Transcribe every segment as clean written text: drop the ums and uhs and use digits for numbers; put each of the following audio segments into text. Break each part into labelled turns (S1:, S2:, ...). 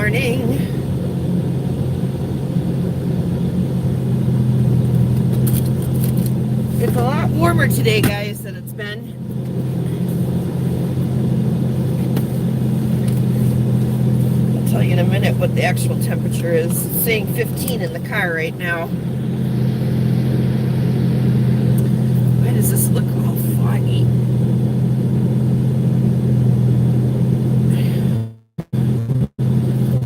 S1: morning. It's a lot warmer today, guys, than it's been. I'll tell you in a minute what the actual temperature is. It's saying 15 in the car right now. Why does this look all foggy?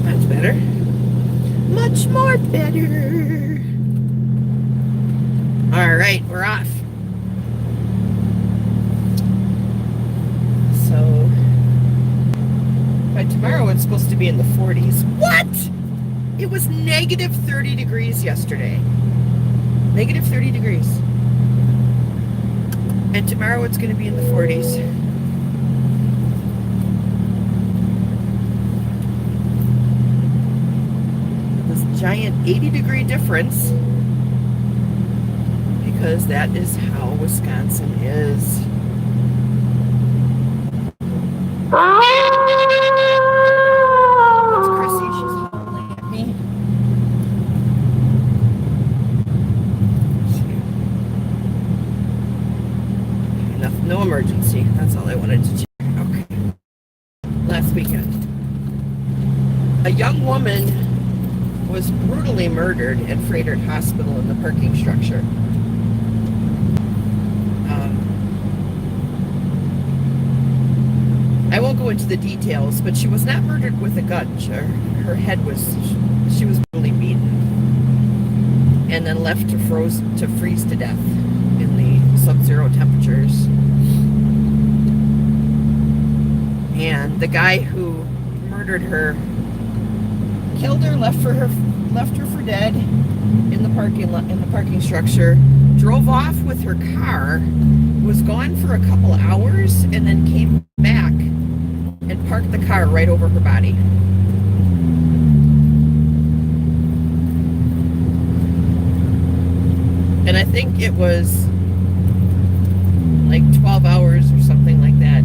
S1: That's better. Much more better. All right, we're off. So, by tomorrow it's supposed to be in the 40s. What? It was negative 30 degrees yesterday. Negative 30 degrees. And tomorrow it's going to be in the 40s. This giant 80-degree difference. Because that is how Wisconsin is. It's Chrissy, she's howling at me. Enough, no emergency. That's all I wanted to check. Okay. Last weekend, a young woman was brutally murdered at Frederick Hospital in the parking structure. I won't go into the details, but she was not murdered with a gun. Her head was, she was brutally beaten and then left to freeze to death in the sub-zero temperatures. And the guy who murdered her, killed her, left her for dead in the parking structure, drove off with her car, was gone for a couple hours, and then came back and parked the car right over her body. And I think it was like 12 hours or something like that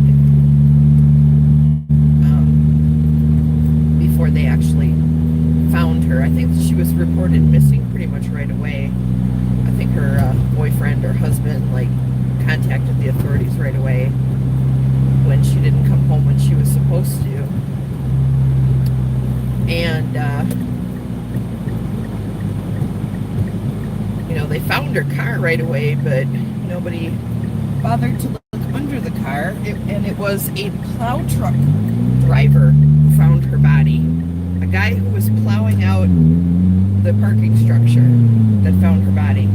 S1: before they actually found her. I think she was reported missing pretty much right away. I think her boyfriend or husband contacted the authorities right away when she didn't come home when she was supposed to. And they found her car right away, but nobody bothered to look under the car. And it was a plow truck driver who found her body. A guy who was plowing out the parking structure that found her body.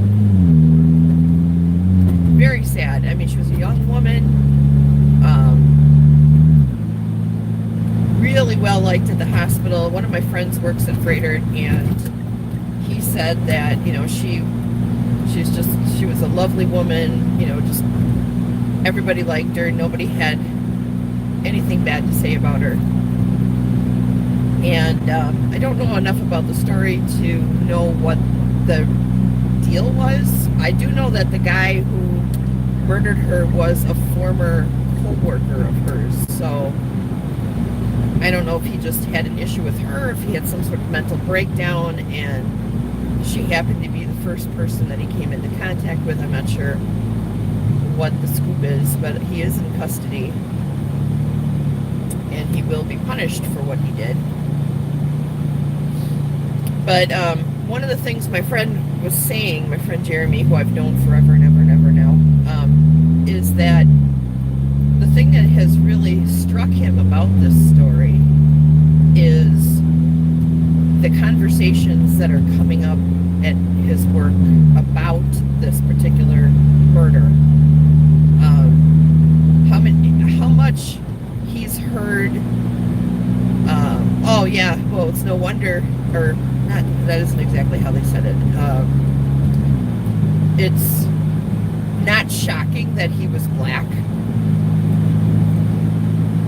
S1: Very sad. I mean, she was a young woman, really well liked at the hospital. One of my friends works at Frederick, and he said that she was a lovely woman. Just everybody liked her. Nobody had anything bad to say about her. And I don't know enough about the story to know what the deal was. I do know that the guy who murdered her was a former co-worker of hers. So I don't know if he just had an issue with her, if he had some sort of mental breakdown, and she happened to be the first person that he came into contact with. I'm not sure what the scoop is, but he is in custody, and he will be punished for what he did. But one of the things my friend was saying, my friend Jeremy, who I've known forever and ever and ever now, is that the thing that has really struck him about this story is the conversations that are coming up at his work about this particular murder. How much he's heard. Oh yeah, well, it's no wonder, or not. That isn't exactly how they said it. It's not shocking that he was black.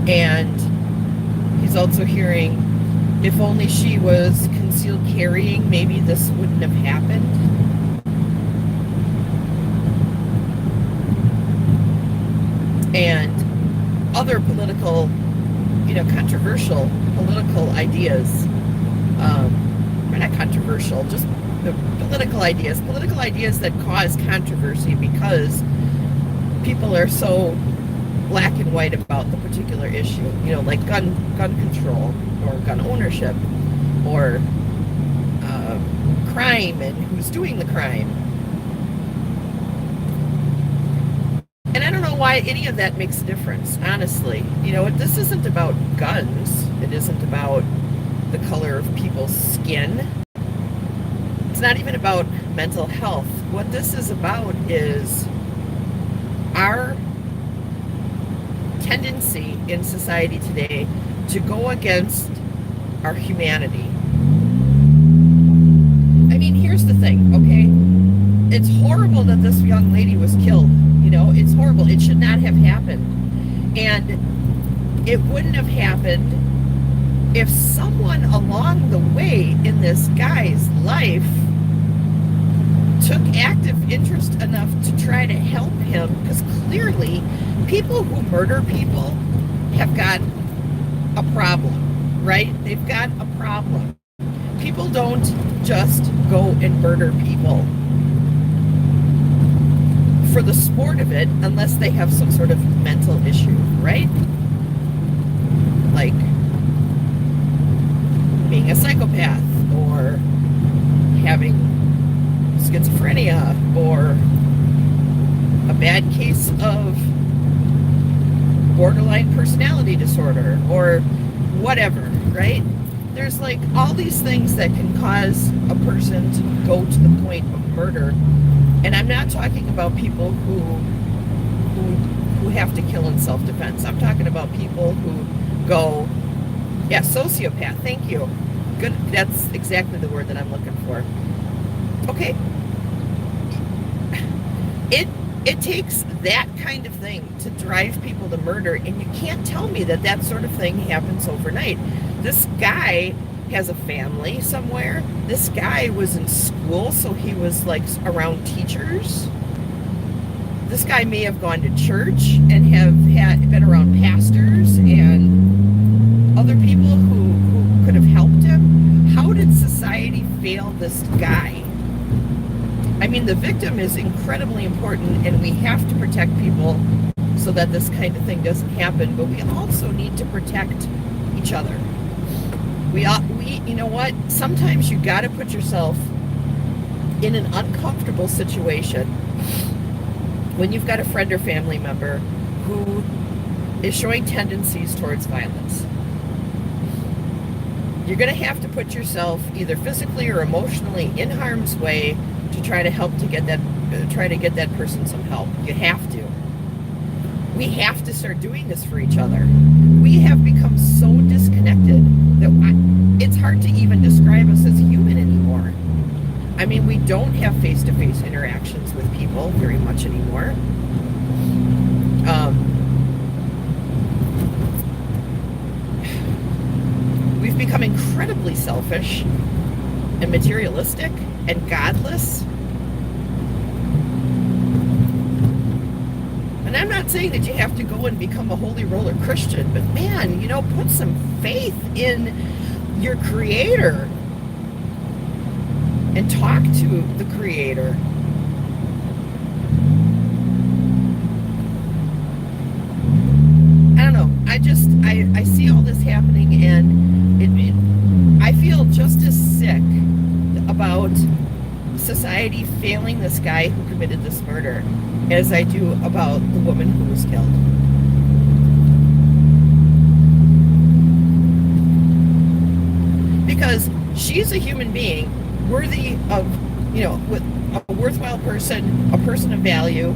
S1: And he's also hearing, if only she was concealed carrying, maybe this wouldn't have happened. And other political, controversial political ideas or not controversial, just political ideas that cause controversy because people are so black and white about the particular issue, like gun control or gun ownership or crime and who's doing the crime. And I don't know why any of that makes a difference, honestly. This isn't about guns. It isn't about the color of people's skin. It's not even about mental health. What this is about is our tendency in society today to go against our humanity. I mean, here's the thing, okay? It's horrible that this young lady was killed. It's horrible. It should not have happened. And it wouldn't have happened if someone along the way in this guy's life took active interest enough to try to help him, because clearly people who murder people have got a problem, right? They've got a problem. People don't just go and murder people for the sport of it unless they have some sort of mental issue, right? Like being a psychopath or having schizophrenia or a bad case of borderline personality disorder or whatever, right? There's like all these things that can cause a person to go to the point of murder. And I'm not talking about people who have to kill in self-defense. I'm talking about people who go, sociopath, thank you. Good, that's exactly the word that I'm looking for. Okay. It takes that kind of thing to drive people to murder, and you can't tell me that sort of thing happens overnight. This guy has a family somewhere. This guy was in school, so he was like around teachers. This guy may have gone to church and have been around pastors and other people who could have helped him. How did society fail this guy? I mean, the victim is incredibly important, and we have to protect people so that this kind of thing doesn't happen, but we also need to protect each other. You know what? Sometimes you got to put yourself in an uncomfortable situation when you've got a friend or family member who is showing tendencies towards violence. You're going to have to put yourself either physically or emotionally in harm's way to try to help to get that person some help. You have to. We have to start doing this for each other. We have become so disconnected that it's hard to even describe us as human anymore. I mean, we don't have face-to-face interactions with people very much anymore. We've become incredibly selfish and materialistic and godless. And I'm not saying that you have to go and become a holy roller Christian, but man, put some faith in your Creator and talk to the Creator. I don't know. I see all this happening, and I feel just as sick about society failing this guy who committed this murder as I do about the woman who was killed. Because she's a human being worthy of, with a worthwhile person, a person of value,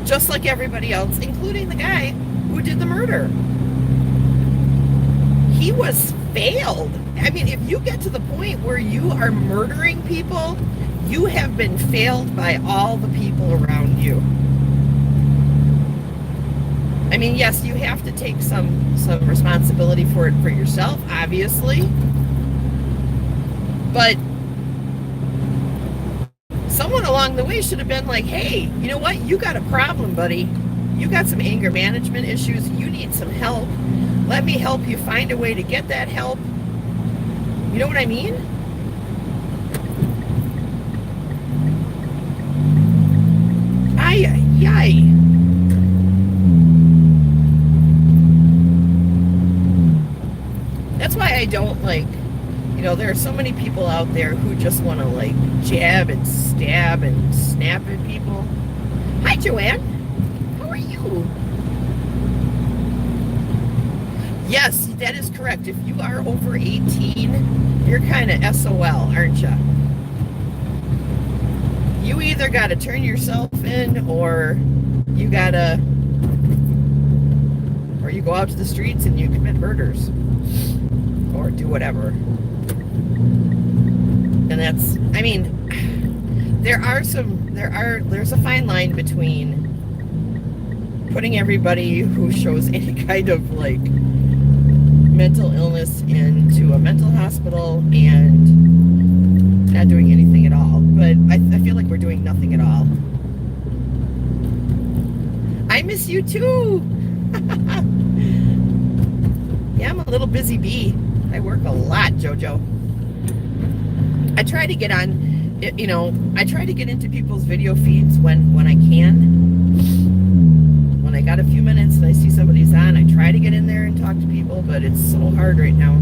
S1: just like everybody else, including the guy who did the murder. He was failed. I mean, if you get to the point where you are murdering people, you have been failed by all the people around you. I mean, yes, you have to take some responsibility for it for yourself, obviously. But someone along the way should have been like, hey, you know what? You got a problem, buddy. You got some anger management issues. You need some help. Let me help you find a way to get that help. You know what I mean? Ay, ay, ay. That's why I don't like, there are so many people out there who just want to like jab and stab and snap at people. Hi, Joanne. How are you? Yes, that is correct. If you are over 18, you're kind of SOL, aren't you? You either got to turn yourself in or you go out to the streets and you commit murders or do whatever. And that's, I mean, there's a fine line between putting everybody who shows any kind of like mental illness into a mental hospital and not doing anything at all. But I feel like we're doing nothing at all. I miss you too. Yeah, I'm a little busy bee. I work a lot, Jojo. I try to get on, I try to get into people's video feeds when I can. When I got a few minutes and I see somebody's on, I try to get in there and talk to people, but it's so hard right now.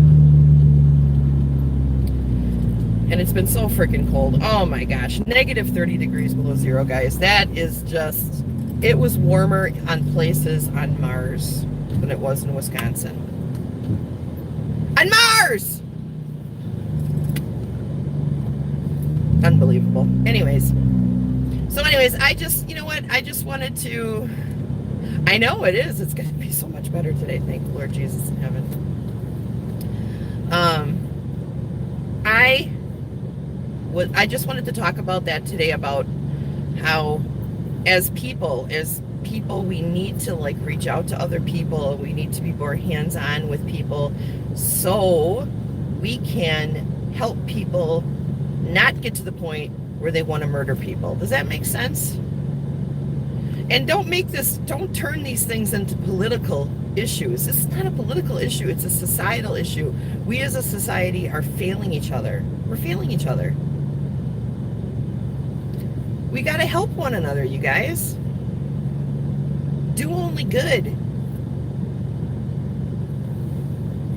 S1: And it's been so freaking cold. Oh my gosh, negative 30 degrees below zero, guys. That is just, it was warmer on places on Mars than it was in Wisconsin. On Mars! Unbelievable. Anyways, I just, you know what? I just wanted to, I know it is. It's going to be so much better today. Thank the Lord Jesus in heaven. I just wanted to talk about that today, about how as people, we need to like reach out to other people. We need to be more hands-on with people so we can help people not get to the point where they want to murder people. Does that make sense? And don't turn these things into political issues. This is not a political issue. It's a societal issue. We as a society are failing each other. We're failing each other. We got to help one another, you guys. Do only good.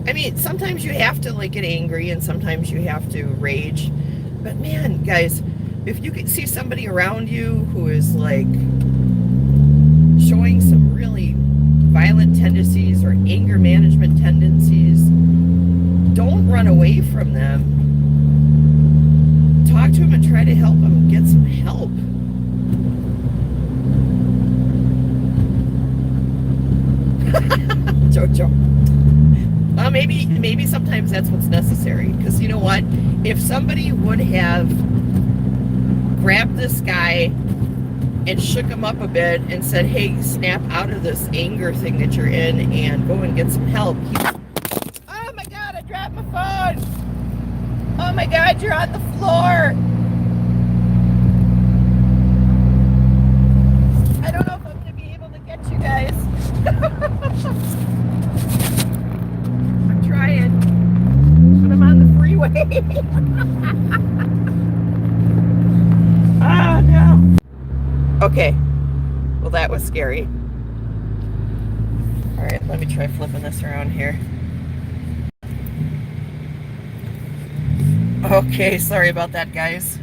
S1: I mean, sometimes you have to like get angry and sometimes you have to rage. But man, guys, if you could see somebody around you who is like showing some really violent tendencies or anger management tendencies, don't run away from them. Talk to them and try to help them get some help. Jojo. Well, maybe sometimes that's what's necessary. Because you know what? If somebody would have grabbed this guy and shook him up a bit and said, hey, snap out of this anger thing that you're in and go and get some help. Oh my God, I dropped my phone. Oh my God, you're on the floor. I don't know if I'm going to be able to get you guys. I'm trying, but I'm on the freeway. Oh no. Okay, well that was scary. All right, let me try flipping this around here. Okay, sorry about that, guys.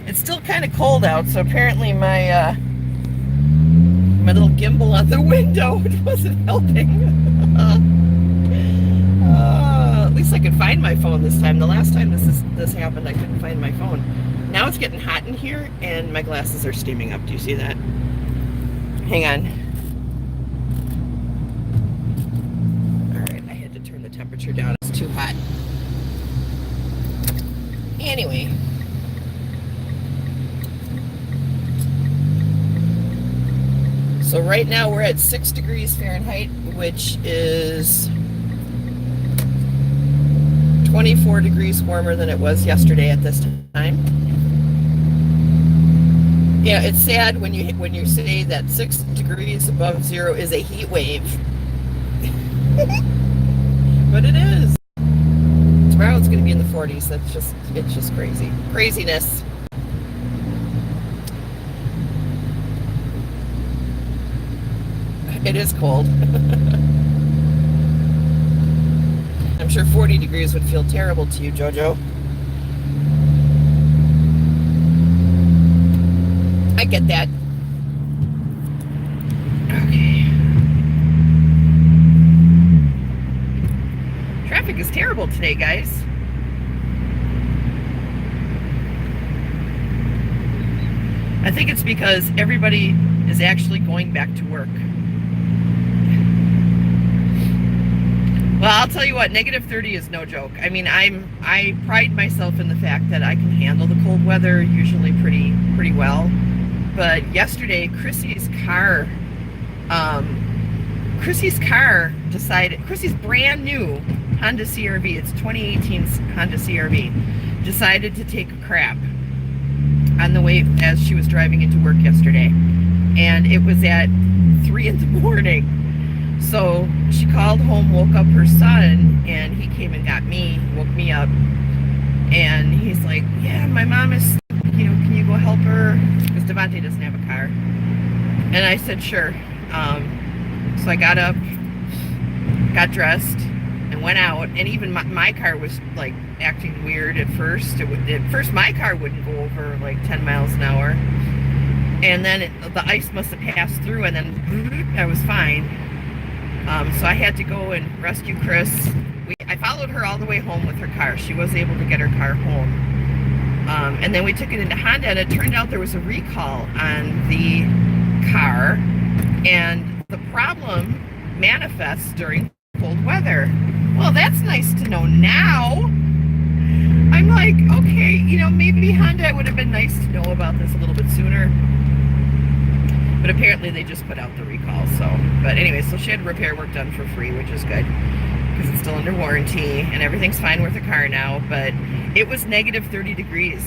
S1: It's still kind of cold out, so apparently my little gimbal on the window wasn't helping. At least I could find my phone this time. The last time this happened, I couldn't find my phone. Now it's getting hot in here, and my glasses are steaming up. Do you see that? Hang on. All right, I had to turn the temperature down. It's too hot. Anyway. So right now we're at 6 degrees Fahrenheit, which is 24 degrees warmer than it was yesterday at this time. Yeah, it's sad when you say that 6 degrees above zero is a heat wave. But it is. Tomorrow it's going to be in the 40s. It's just crazy. Craziness. It is cold. I'm sure 40 degrees would feel terrible to you, Jojo. I get that. Okay. Traffic is terrible today, guys. I think it's because everybody is actually going back to work. Well, I'll tell you what, negative 30 is no joke. I mean, I pride myself in the fact that I can handle the cold weather usually pretty well. But yesterday, Chrissy's brand new Honda CR-V, it's 2018's Honda CR-V, decided to take a crap on the way as she was driving into work yesterday. And it was at 3 in the morning. So she called home, woke up her son, and he came and got me, woke me up. And he's like, yeah, my mom is, can you go help her? Because Devontae doesn't have a car. And I said, sure. So I got up, got dressed, and went out. And even my car was like acting weird at first. At first my car wouldn't go over like 10 miles an hour. And then the ice must have passed through, and then I was fine. So I had to go and rescue Chris. I followed her all the way home with her car. She was able to get her car home. And then we took it into Honda, and it turned out there was a recall on the car. And the problem manifests during cold weather. Well, that's nice to know now. I'm like, okay, maybe Honda would have been nice to know about this a little bit sooner. But apparently they just put out the recall, so. But anyway, so she had repair work done for free, which is good, because it's still under warranty, and everything's fine with the car now, but it was negative 30 degrees.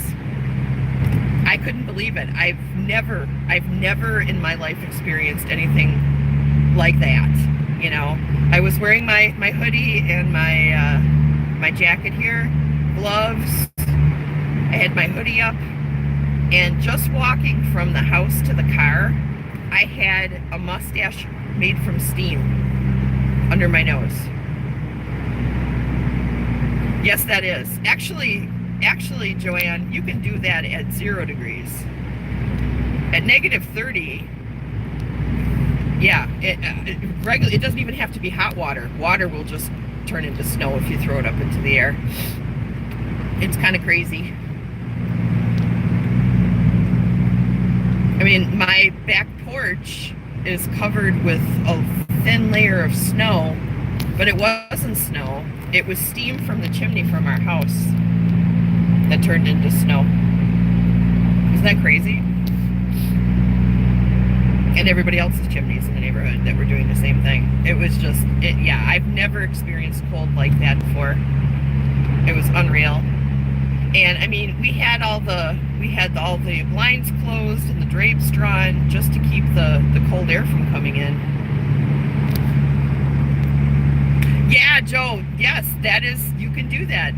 S1: I couldn't believe it. I've never in my life experienced anything like that, I was wearing my hoodie and my jacket here, gloves, I had my hoodie up, and just walking from the house to the car, I had a mustache made from steam under my nose. Yes, that is. Actually, Joanne, you can do that at 0 degrees. At negative 30, yeah, it doesn't even have to be hot water. Water will just turn into snow if you throw it up into the air. It's kind of crazy. I mean, my back porch is covered with a thin layer of snow, but it wasn't snow. It was steam from the chimney from our house that turned into snow. Isn't that crazy? And everybody else's chimneys in the neighborhood that were doing the same thing. It was just, yeah, I've never experienced cold like that before. It was unreal. And I mean, we had all the blinds closed and the drapes drawn just to keep the cold air from coming in. Yeah, Joe, yes, that is, you can do that.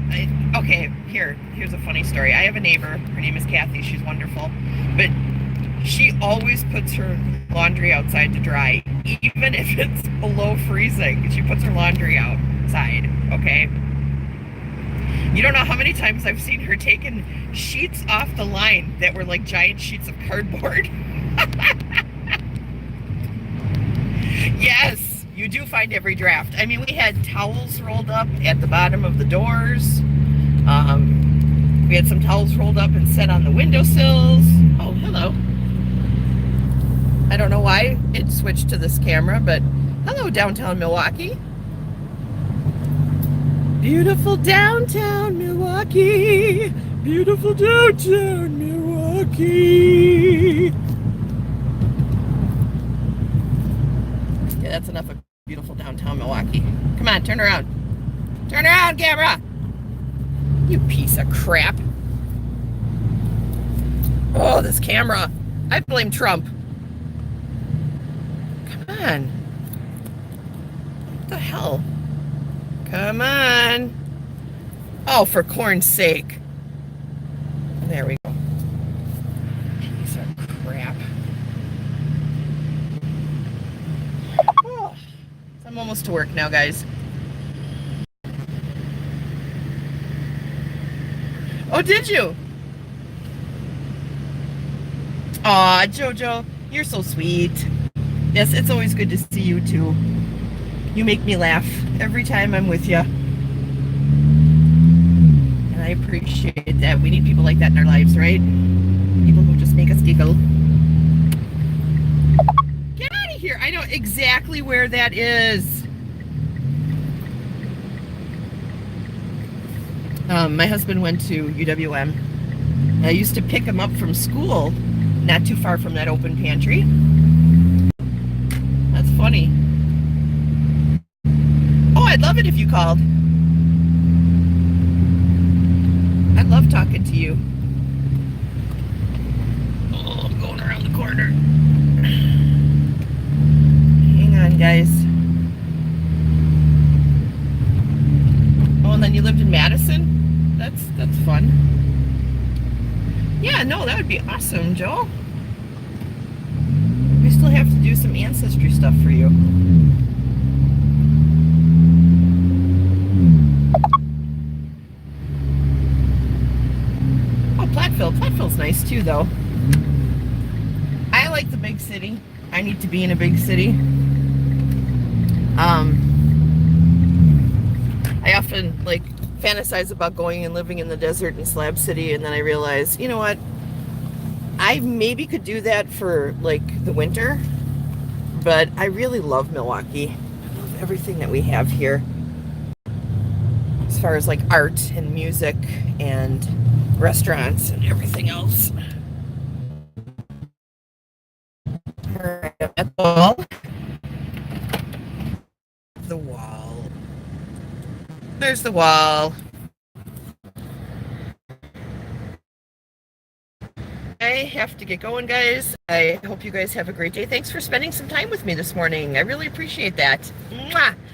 S1: Okay, here's a funny story. I have a neighbor, her name is Kathy, she's wonderful, but she always puts her laundry outside to dry, even if it's below freezing. She puts her laundry outside, okay? You don't know how many times I've seen her taking sheets off the line that were like giant sheets of cardboard. Yes, you do find every draft. I mean, we had towels rolled up at the bottom of the doors. We had some towels rolled up and set on the windowsills. Oh, hello. I don't know why it switched to this camera, but hello, downtown Milwaukee. Beautiful downtown Milwaukee. Beautiful downtown Milwaukee. Yeah, that's enough of beautiful downtown Milwaukee. Come on, turn around. Turn around, camera. You piece of crap. Oh, this camera. I blame Trump. Come on. What the hell? Come on. Oh, for corn's sake. There we go. Piece of crap. Oh, I'm almost to work now, guys. Oh, did you? Aw, Jojo, you're so sweet. Yes, it's always good to see you too. You make me laugh every time I'm with you. And I appreciate that. We need people like that in our lives, right? People who just make us giggle. Get out of here. I know exactly where that is. My husband went to UWM. I used to pick him up from school, not too far from that open pantry. That's funny. Oh, I'd love it if you called. I love talking to you. Oh, I'm going around the corner. Hang on, guys. Oh, and then you lived in Madison? That's fun. Yeah, no, that would be awesome, Joe. We still have to do some ancestry stuff for you. Oh, Platteville. Platteville's nice too, though. I like the big city. I need to be in a big city. I often fantasize about going and living in the desert in Slab City, and then I realize, you know what? I maybe could do that for the winter, but I really love Milwaukee. I love everything that we have here as far as art and music and restaurants and everything else. All right, at the wall. The wall. There's the wall. I have to get going, guys. I hope you guys have a great day. Thanks for spending some time with me this morning. I really appreciate that. Mwah!